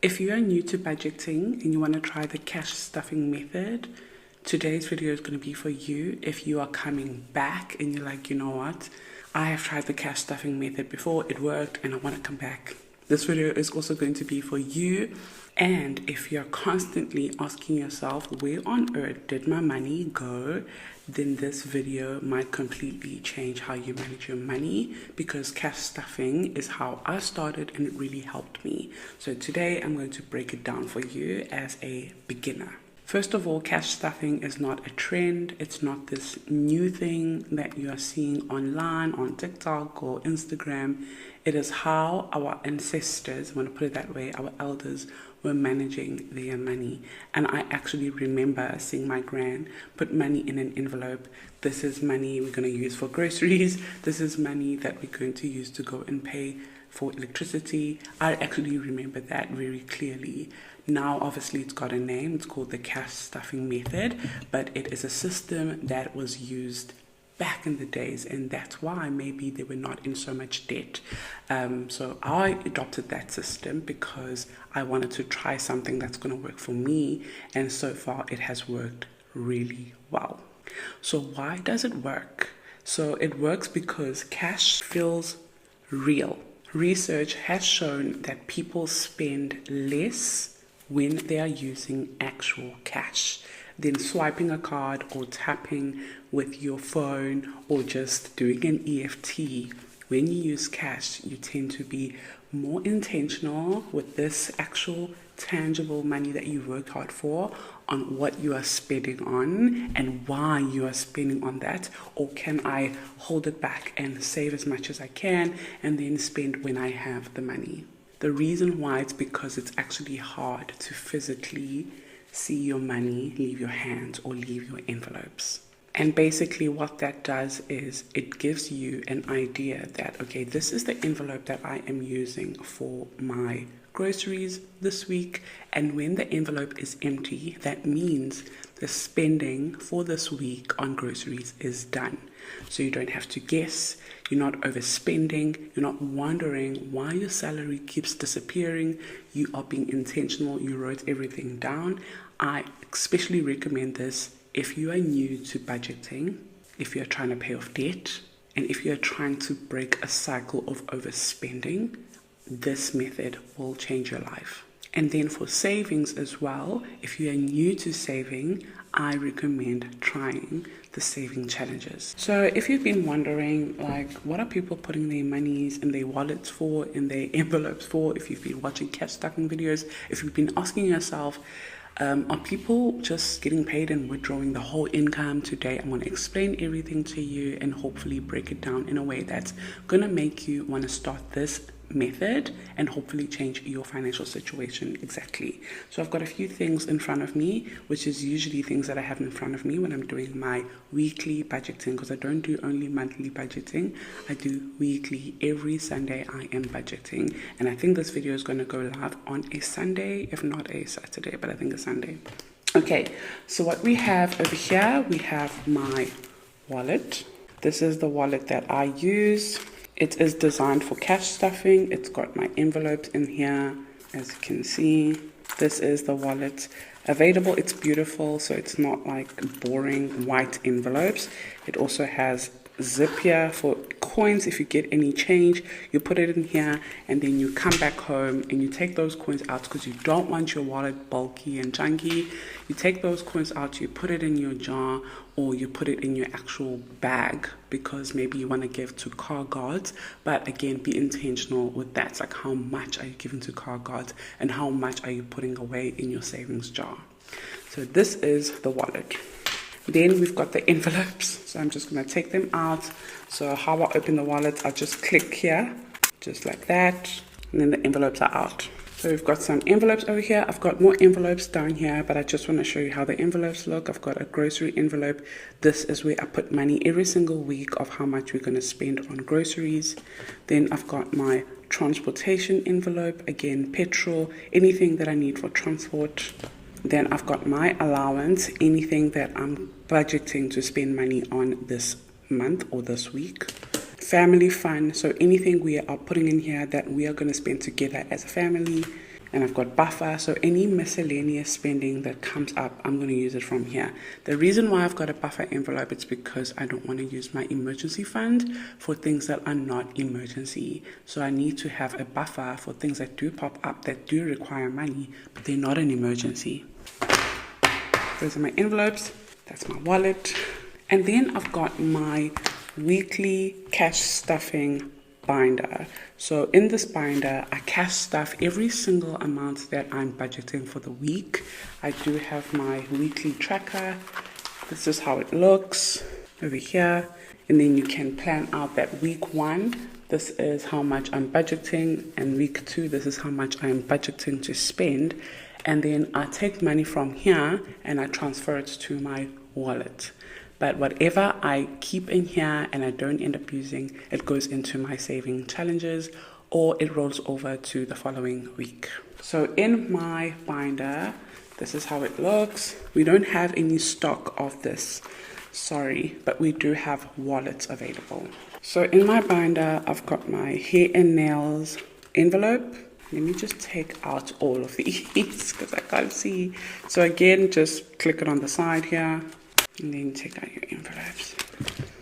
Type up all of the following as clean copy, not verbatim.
If you are new to budgeting and you want to try the cash stuffing method, today's video is going to be for you. If you are coming back and you're like, you know what, I have tried the cash stuffing method before, it worked, and I want to come back. This video is also going to be for you. And if you're constantly asking yourself, where on earth did my money go? Then this video might completely change how you manage your money, because cash stuffing is how I started and it really helped me. So today I'm going to break it down for you as a beginner. First of all, cash stuffing is not a trend. It's not this new thing that you are seeing online on TikTok or Instagram. It is how our ancestors, I want to put it that way, our elders were managing their money. And I actually remember seeing my gran put money in an envelope. This is money we're going to use for groceries. This is money that we're going to use to go and pay for electricity. I actually remember that very clearly. Now, obviously, it's got a name. It's called the cash stuffing method, but it is a system that was used back in the days, and that's why maybe they were not in so much debt. So I adopted that system because I wanted to try something that's going to work for me, and so far it has worked really well. So why does it work? So it works because cash feels real. Research has shown that people spend less when they are using actual cash than swiping a card or tapping with your phone or just doing an EFT. When you use cash, you tend to be more intentional with this actual tangible money that you worked hard for, on what you are spending on and why you are spending on that. Or can I hold it back and save as much as I can and then spend when I have the money? The reason why it's because it's actually hard to physically see your money leave your hands or leave your envelopes. And basically what that does is it gives you an idea that, okay, this is the envelope that I am using for my groceries this week, and when the envelope is empty, that means the spending for this week on groceries is done. So you don't have to guess, you're not overspending, you're not wondering why your salary keeps disappearing. You are being intentional, you wrote everything down. I especially recommend this if you are new to budgeting, if you're trying to pay off debt, and if you're trying to break a cycle of overspending. This method will change your life. And then for savings as well, if you are new to saving, I recommend trying the saving challenges. So if you've been wondering, like, what are people putting their monies in their wallets for, in their envelopes for, if you've been watching cash stuffing videos, if you've been asking yourself, are people just getting paid and withdrawing the whole income? Today I'm going to explain everything to you and hopefully break it down in a way that's going to make you want to start this method and hopefully change your financial situation exactly. So I've got a few things in front of me, which is usually things that I have in front of me when I'm doing my weekly budgeting, because I don't do only monthly budgeting, I do weekly. Every Sunday I am budgeting, and I think this video is going to go live on a Sunday, if not a Saturday, but I think a Sunday. Okay, so what we have over here, we have my wallet. This is the wallet that I use. It is designed for cash stuffing. It's got my envelopes in here, as you can see. This is the wallet available. It's beautiful, so it's not like boring white envelopes. It also has zip here for coins. If you get any change, you put it in here, and then you come back home and you take those coins out because you don't want your wallet bulky and chunky. You take those coins out, you put it in your jar, or you put it in your actual bag because maybe you want to give to car guards. But again, be intentional with that. It's like, how much are you giving to car guards and how much are you putting away in your savings jar? So this is the wallet. Then we've got the envelopes, so I'm just going to take them out. So how I open the wallet, I just click here, just like that, and then the envelopes are out. So we've got some envelopes over here. I've got more envelopes down here, but I just want to show you how the envelopes look. I've got a grocery envelope. This is where I put money every single week of how much we're going to spend on groceries. Then I've got my transportation envelope, again, petrol, anything that I need for transport. Then I've got my allowance, anything that I'm budgeting to spend money on this month or this week. Family fund, so anything we are putting in here that we are going to spend together as a family. and I've got buffer. So any miscellaneous spending that comes up, I'm going to use it from here. The reason why I've got a buffer envelope is because I don't want to use my emergency fund for things that are not emergency. So I need to have a buffer for things that do pop up, that do require money, but they're not an emergency. Those are my envelopes. That's my wallet. And then I've got my weekly cash stuffing binder. So in this binder, I cash stuff every single amount that I'm budgeting for the week. I do have my weekly tracker. This is how it looks over here. And then you can plan out that week 1, this is how much I'm budgeting, and week 2, this is how much I'm budgeting to spend. And then I take money from here and I transfer it to my wallet. But whatever I keep in here and I don't end up using, it goes into my saving challenges, or it rolls over to the following week. So in my binder, this is how it looks. We don't have any stock of this, sorry, but we do have wallets available. So in my binder, I've got my hair and nails envelope. Let me just take out all of these because I can't see. So again, just click it on the side here. And then take out your envelopes.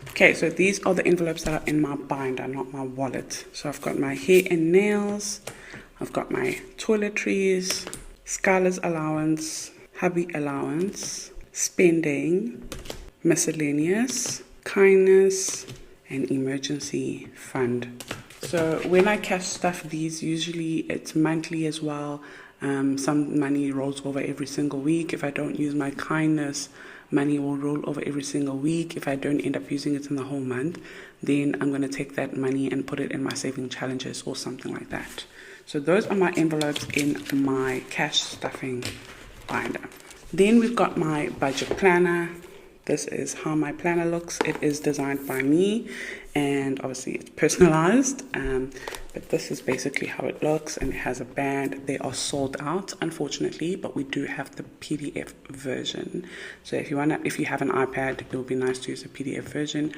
Okay, so these are the envelopes that are in my binder, not my wallet. So I've got my hair and nails, I've got my toiletries, Skelar Allowance, hubby allowance, spending, miscellaneous, kindness, and emergency fund. So when I cash stuff these, usually it's monthly as well. Some money rolls over every single week. If I don't use my kindness, money will roll over every single week. If I don't end up using it in the whole month, then I'm going to take that money and put it in my saving challenges or something like that. So those are my envelopes in my cash stuffing binder. Then we've got my budget planner. This is how my planner looks. It is designed by me, and obviously it's personalized, but this is basically how it looks, and it has a band. They are sold out, unfortunately, but we do have the PDF version. So if you have an iPad, it would be nice to use the PDF version.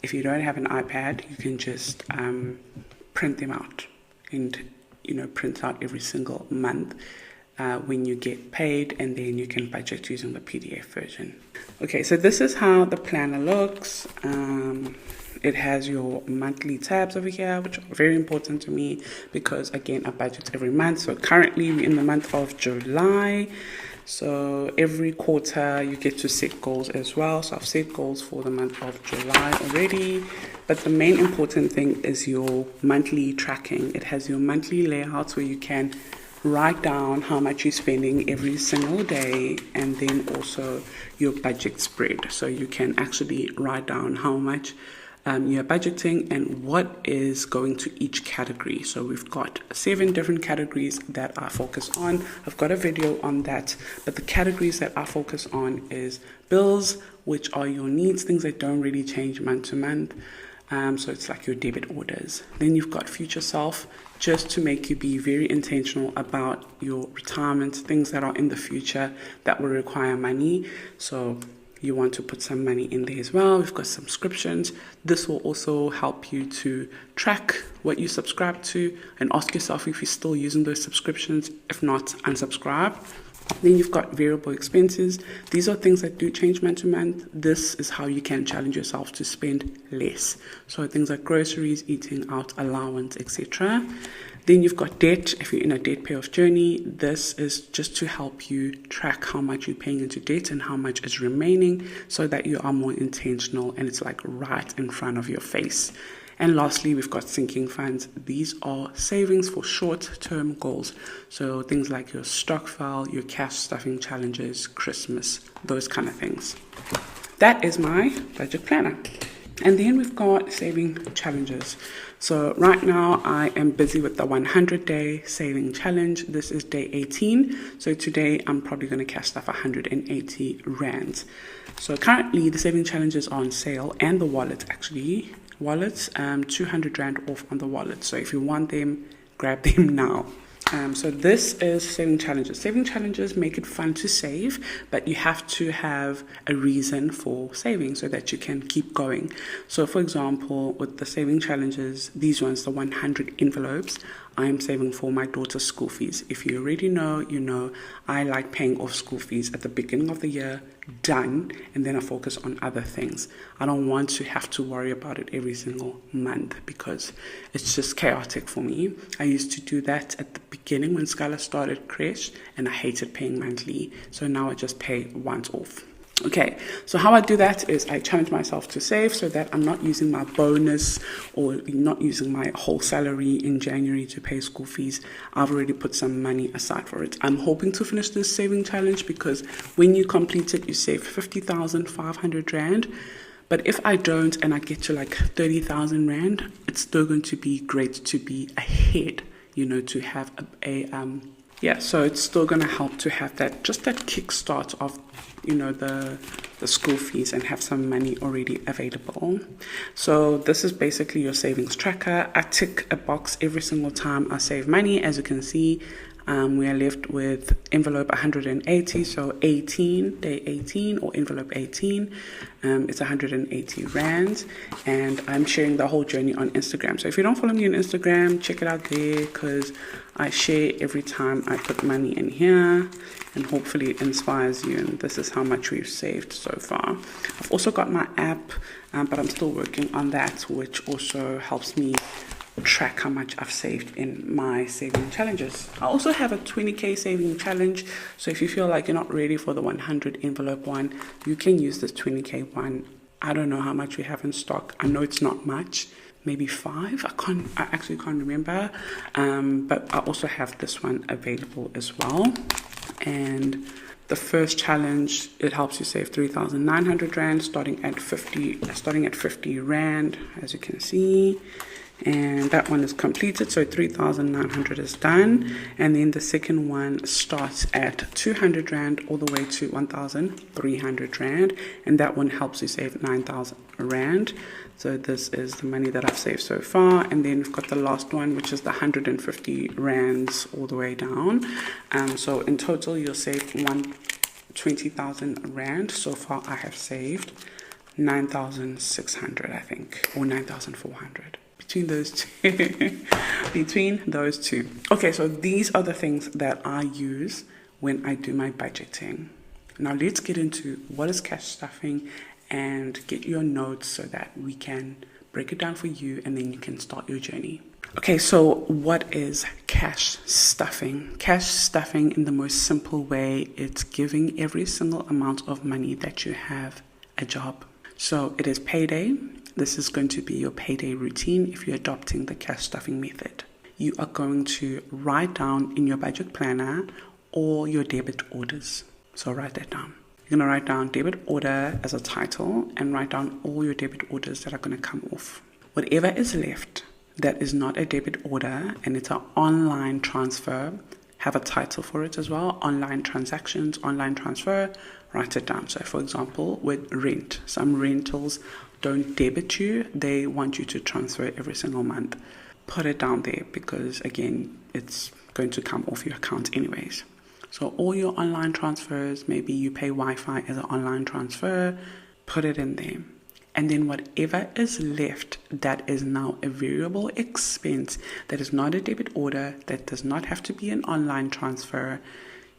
If you don't have an iPad, you can just print them out and print out every single month when you get paid, and then you can budget using the PDF version. Okay, so this is how the planner looks. It has your monthly tabs over here, which are very important to me because, again, I budget every month. So currently we're in the month of July. So every quarter you get to set goals as well. So I've set goals for the month of July already. But the main important thing is your monthly tracking. It has your monthly layouts where you can write down how much you're spending every single day, and then also your budget spread. So you can actually write down how much you're budgeting and what is going to each category. So we've got 7 different categories that I focus on. I've got a video on that, but the categories that I focus on is bills, which are your needs, things that don't really change month to month. So it's like your debit orders. Then you've got future self, just to make you be very intentional about your retirement, things that are in the future that will require money. So you want to put some money in there as well. We've got subscriptions. This will also help you to track what you subscribe to and ask yourself if you're still using those subscriptions. If not, unsubscribe. Then you've got variable expenses. These are things that do change month to month. This is how you can challenge yourself to spend less. So things like groceries, eating out, allowance, etc. Then you've got debt. If you're in a debt payoff journey, this is just to help you track how much you're paying into debt and how much is remaining, so that you are more intentional and it's like right in front of your face. And lastly, we've got sinking funds. These are savings for short-term goals. So things like your stokvel, your cash stuffing challenges, Christmas, those kind of things. That is my budget planner. And then we've got saving challenges. So right now I am busy with the 100-day saving challenge. This is day 18. So today I'm probably going to cash stuff 180 rands. So currently the saving challenges are on sale, and the wallet actually. Wallets, 200 rand off on the wallet. So if you want them, grab them now. So this is saving challenges. Saving challenges make it fun to save, but you have to have a reason for saving so that you can keep going. So for example, with the saving challenges, these ones, the 100 envelopes, I am saving for my daughter's school fees. If you already know, you know, I like paying off school fees at the beginning of the year, done, and then I focus on other things. I don't want to have to worry about it every single month because it's just chaotic for me. I used to do that at the beginning when Skelar started creche, and I hated paying monthly. So now I just pay once off. Okay, so how I do that is I challenge myself to save so that I'm not using my bonus or not using my whole salary in January to pay school fees. I've already put some money aside for it. I'm hoping to finish this saving challenge because when you complete it, you save 50,500 Rand. But if I don't and I get to like 30,000 Rand, it's still going to be great to be ahead, you know, to have so it's still going to help to have that kickstart of, you know, the school fees and have some money already available. So this is basically your savings tracker. I tick a box every single time I save money. As you can see, we are left with envelope 180, so 18, day 18 or envelope 18. It's 180 Rand, and I'm sharing the whole journey on Instagram. So if you don't follow me on Instagram, check it out there because I share every time I put money in here, and hopefully it inspires you. And this is how much we've saved so far. I've also got my app, but I'm still working on that, which also helps me track how much I've saved in my saving challenges. I also have a 20k saving challenge, so if you feel like you're not ready for the 100 envelope one, you can use this 20k one. I don't know how much we have in stock. I know it's not much, maybe 5. I actually can't remember, but I also have this one available as well. And the first challenge, it helps you save 3,900 Rand starting at 50 Rand, as you can see. And that one is completed, so 3,900 is done. And then the second one starts at 200 Rand all the way to 1,300 Rand, and that one helps you save 9,000 Rand. So this is the money that I've saved so far. And then we've got the last one, which is the 150 Rands all the way down. So in total you'll save 20,000 Rand. So far I have saved 9,600, I think, or 9,400. Between those two. Okay, so these are the things that I use when I do my budgeting. Now let's get into what is cash stuffing and get your notes so that we can break it down for you and then you can start your journey. Okay, so what is cash stuffing? Cash stuffing, in the most simple way, it's giving every single amount of money that you have a job. So it is payday. This is going to be your payday routine if you're adopting the cash stuffing method. You are going to write down in your budget planner all your debit orders. So write that down. You're going to write down debit order as a title and write down all your debit orders that are going to come off. Whatever is left that is not a debit order and it's an online transfer, have a title for it as well. Online transactions, online transfer, write it down. So for example, with rent, some rentals don't debit you, they want you to transfer every single month. Put it down there because again, it's going to come off your account anyways. So all your online transfers, maybe you pay Wi-Fi as an online transfer, put it in there. And then whatever is left that is now a variable expense, that is not a debit order, that does not have to be an online transfer,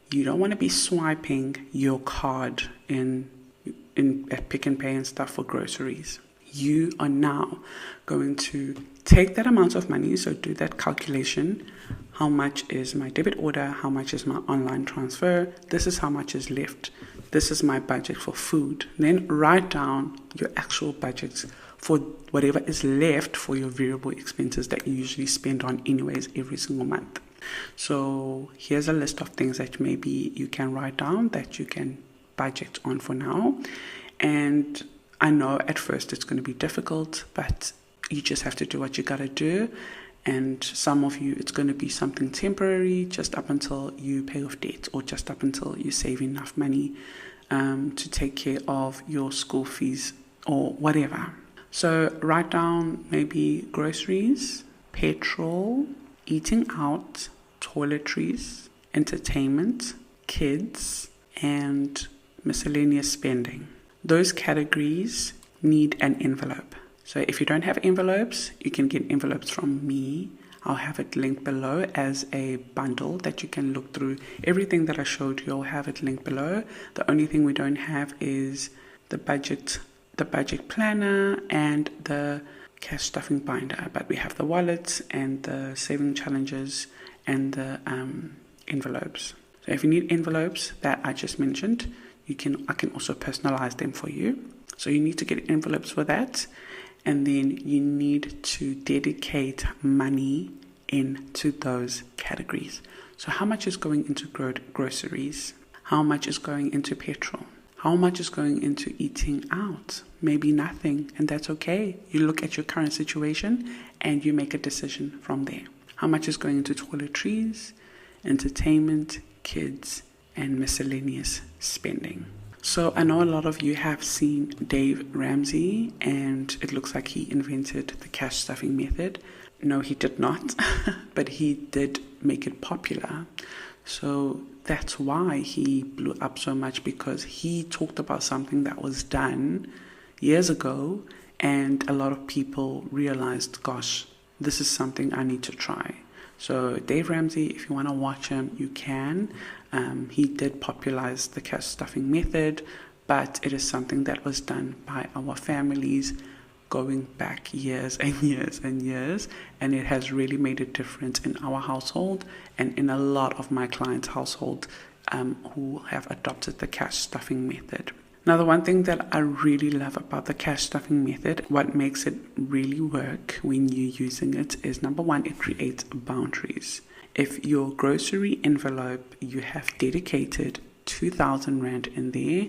you don't want to be swiping your card at Pick and Pay and stuff for groceries. You are now going to take that amount of money, so do that calculation. How much is my debit order? How much is my online transfer? This is how much is left. This is my budget for food. Then write down your actual budgets for whatever is left for your variable expenses that you usually spend on anyways every single month. So here's a list of things that maybe you can write down that you can budget on for now. And I know at first it's going to be difficult, but you just have to do what you got to do. And some of you, it's going to be something temporary, just up until you pay off debt or just up until you save enough money to take care of your school fees or whatever. So write down maybe groceries, petrol, eating out, toiletries, entertainment, kids, and miscellaneous spending. Those categories need an envelope. So if you don't have envelopes, you can get envelopes from me. I'll have it linked below as a bundle that you can look through. Everything that I showed you, I'll have it linked below. The only thing we don't have is the budget planner and the cash stuffing binder, but we have the wallets and the saving challenges and the envelopes. So if you need envelopes that I just mentioned, I can also personalize them for you. So you need to get envelopes for that, and then you need to dedicate money into those categories. So how much is going into groceries? How much is going into petrol? How much is going into eating out? Maybe nothing, and that's okay. You look at your current situation and you make a decision from there. How much is going into toiletries, entertainment, kids, and miscellaneous spending? So I know a lot of you have seen Dave Ramsey, and it looks like he invented the cash stuffing method. No, he did not, but he did make it popular. So that's why he blew up so much, because he talked about something that was done years ago, and a lot of people realized, gosh, this is something I need to try. So Dave Ramsey, if you want to watch him, you can. He did popularize the cash stuffing method, but it is something that was done by our families going back years and years and years, and it has really made a difference in our household and in a lot of my clients' household who have adopted the cash stuffing method. Now, the one thing that I really love about the cash stuffing method, what makes it really work when you're using it, is number one, it creates boundaries. If your grocery envelope, you have dedicated 2,000 Rand in there,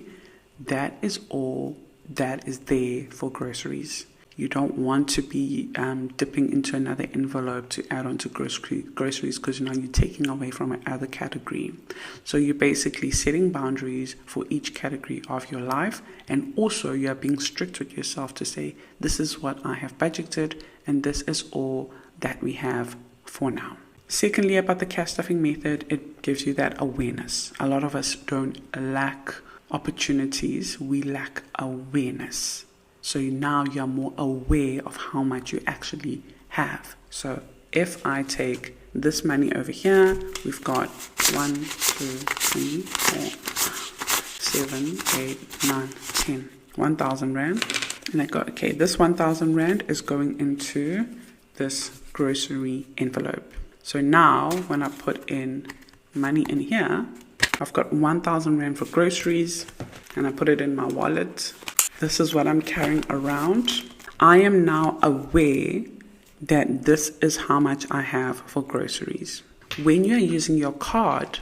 that is all that is there for groceries. You don't want to be dipping into another envelope to add on to groceries, because now you're taking away from another category. So you're basically setting boundaries for each category of your life, and also you're being strict with yourself to say, this is what I have budgeted and this is all that we have for now. Secondly, about the cash stuffing method, it gives you that awareness. A lot of us don't lack opportunities, we lack awareness. So now you're more aware of how much you actually have. So if I take this money over here, we've got 1, 2, 3, 4, 7, 8, 9, 10, 1,000 Rand. And I go, okay, this 1,000 Rand is going into this grocery envelope. So now when I put in money in here, I've got 1,000 Rand for groceries, and I put it in my wallet. This is what I'm carrying around. I am now aware that this is how much I have for groceries. When you're using your card,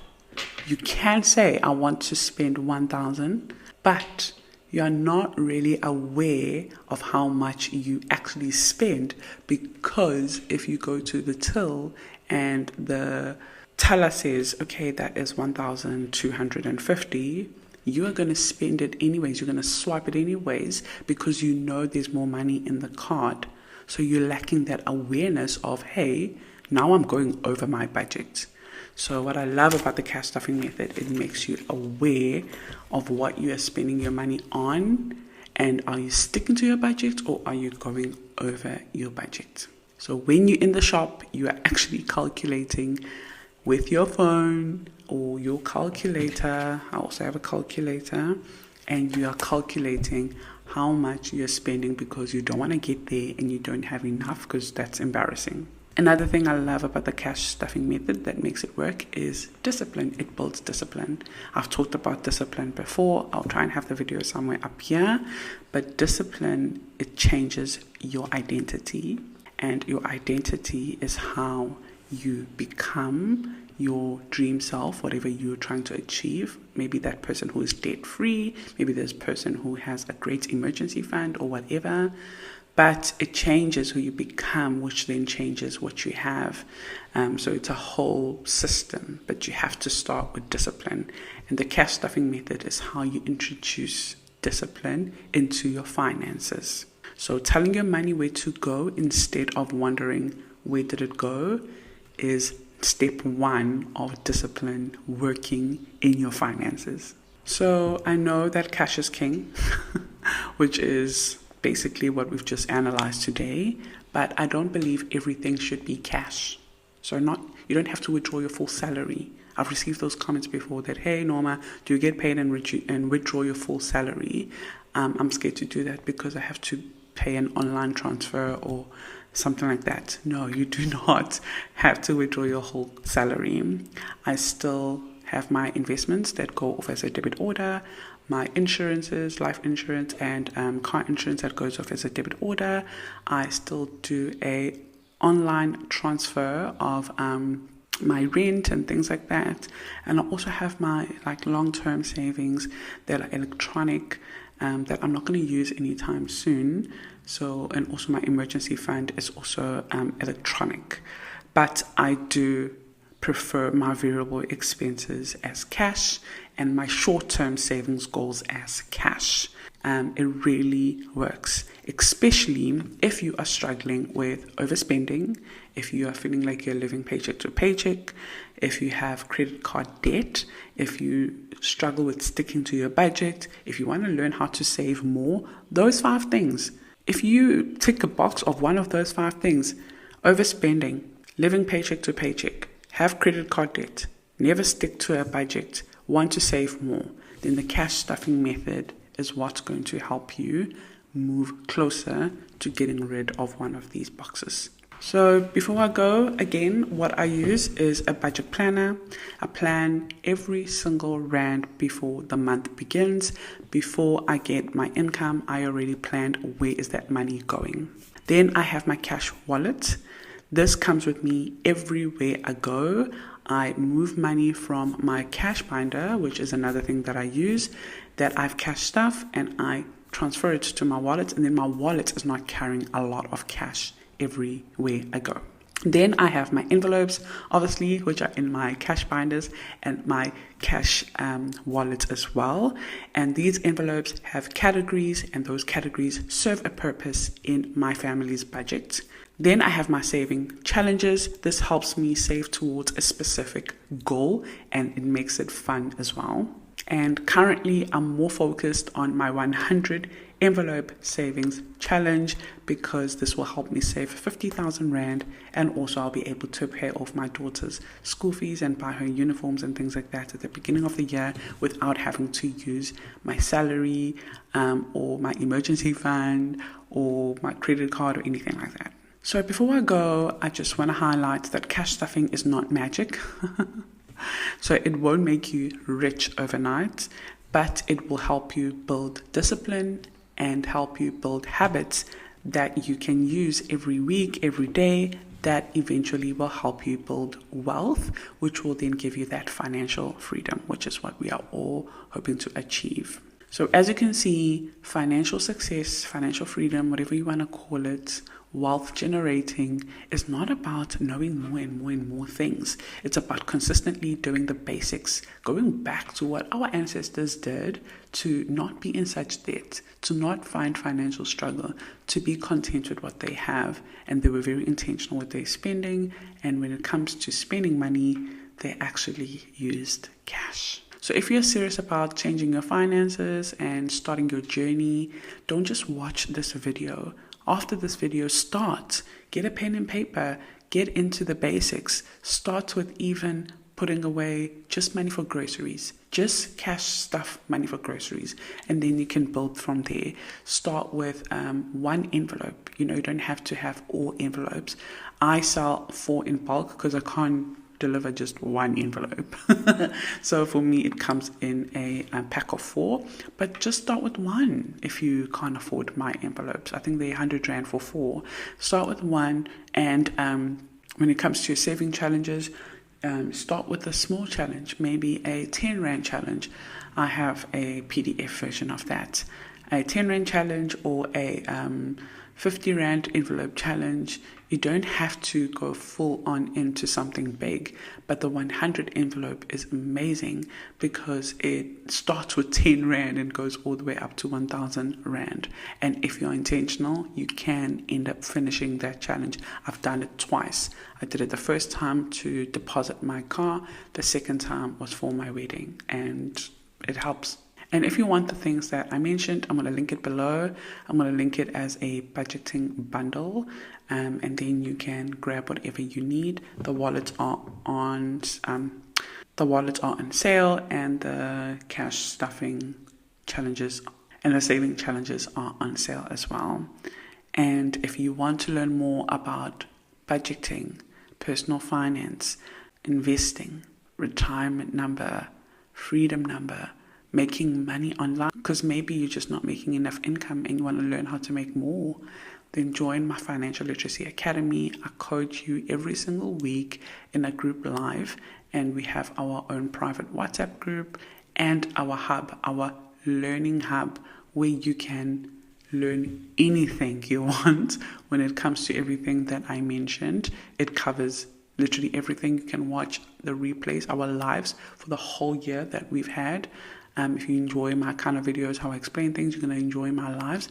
you can say, I want to spend 1,000, but you're not really aware of how much you actually spend, because if you go to the till and the teller says, okay, that is 1,250, you are going to spend it anyways. You're going to swipe it anyways, because you know there's more money in the card. So you're lacking that awareness of, hey, now I'm going over my budget. So what I love about the cash stuffing method, it makes you aware of what you are spending your money on, and are you sticking to your budget or are you going over your budget? So when you're in the shop, you are actually calculating with your phone or your calculator. I also have a calculator, and you are calculating how much you're spending, because you don't want to get there and you don't have enough, because that's embarrassing. Another thing I love about the cash stuffing method that makes it work is discipline. It builds discipline. I've talked about discipline before. I'll try and have the video somewhere up here. But discipline, it changes your identity, and your identity is how you become your dream self, whatever you're trying to achieve. Maybe that person who is debt free, maybe this person who has a great emergency fund or whatever. But it changes who you become, which then changes what you have. So it's a whole system, but you have to start with discipline. And the cash stuffing method is how you introduce discipline into your finances. So telling your money where to go instead of wondering where did it go is step one of discipline working in your finances. So I know that cash is king, which is basically what we've just analyzed today, but I don't believe everything should be cash. So you don't have to withdraw your full salary. I've received those comments before that, hey Norma, do you get paid and withdraw your full salary? I'm scared to do that because I have to pay an online transfer or something like that. No, you do not have to withdraw your whole salary. I still have my investments that go off as a debit order, my insurances, life insurance and car insurance that goes off as a debit order. I still do a online transfer of my rent and things like that, and I also have my long-term savings that are electronic, that I'm not going to use anytime soon. So, and also my emergency fund is also electronic, but I do prefer my variable expenses as cash and my short-term savings goals as cash. It really works, especially if you are struggling with overspending, if you are feeling like you're living paycheck to paycheck, if you have credit card debt, if you struggle with sticking to your budget, if you want to learn how to save more, those 5 things. If you tick a box of one of those 5 things, overspending, living paycheck to paycheck, have credit card debt, never stick to a budget, want to save more, then the cash stuffing method is what's going to help you move closer to getting rid of one of these boxes. So before I go, again, what I use is a budget planner. I plan every single rand before the month begins. Before I get my income, I already planned where is that money going. Then I have my cash wallet. This comes with me everywhere I go. I move money from my cash binder, which is another thing that I use, that I've cash stuff, and I transfer it to my wallet, and then my wallet is not carrying a lot of cash everywhere I go. Then I have my envelopes, obviously, which are in my cash binders and my cash wallet as well. And these envelopes have categories, and those categories serve a purpose in my family's budget. Then I have my saving challenges. This helps me save towards a specific goal, and it makes it fun as well. And currently I'm more focused on my 100 envelope savings challenge because this will help me save 50,000 Rand, and also I'll be able to pay off my daughter's school fees and buy her uniforms and things like that at the beginning of the year without having to use my salary or my emergency fund or my credit card or anything like that. So before I go, I just want to highlight that cash stuffing is not magic. So it won't make you rich overnight, but it will help you build discipline and help you build habits that you can use every week, every day, that eventually will help you build wealth, which will then give you that financial freedom, which is what we are all hoping to achieve. So as you can see, financial success, financial freedom, whatever you want to call it, wealth generating is not about knowing more and more and more things. It's about consistently doing the basics, going back to what our ancestors did to not be in such debt, to not find financial struggle, to be content with what they have. And they were very intentional with their spending. And when it comes to spending money, they actually used cash. So if you're serious about changing your finances and starting your journey, don't just watch this video. After this video, get a pen and paper, get into the basics. Start with even putting away just money for groceries, just cash stuff money for groceries, and then you can build from there. Start with one envelope. You don't have to have all envelopes. I sell 4 in bulk because I can't deliver just one envelope. So for me, it comes in a pack of 4, but just start with 1 if you can't afford my envelopes. I think they're 100 Rand for 4. Start with 1, and when it comes to your saving challenges, start with a small challenge, maybe a 10 Rand challenge. I have a PDF version of that. A 10 Rand challenge or a 50 Rand envelope challenge. You don't have to go full on into something big, but the 100 envelope is amazing because it starts with 10 Rand and goes all the way up to 1,000 Rand. And if you're intentional, you can end up finishing that challenge. I've done it twice. I did it the first time to deposit my car. The second time was for my wedding, and it helps. And if you want the things that I mentioned, I'm going to link it below. I'm going to link it as a budgeting bundle, and then you can grab whatever you need. The wallets are on sale, and the cash stuffing challenges and the saving challenges are on sale as well. And if you want to learn more about budgeting, personal finance, investing, retirement number, freedom number, making money online, because maybe you're just not making enough income and you want to learn how to make more, then join my Financial Literacy Academy. I coach you every single week in a group live, and we have our own private WhatsApp group and our hub, our learning hub, where you can learn anything you want when it comes to everything that I mentioned. It covers literally everything. You can watch the replays, our lives for the whole year that we've had. If you enjoy my kind of videos, how I explain things, you're going to enjoy my lives.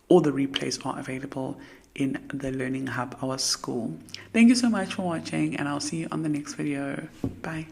All the replays are available in the Learning Hub, our school. Thank you so much for watching, and I'll see you on the next video. Bye.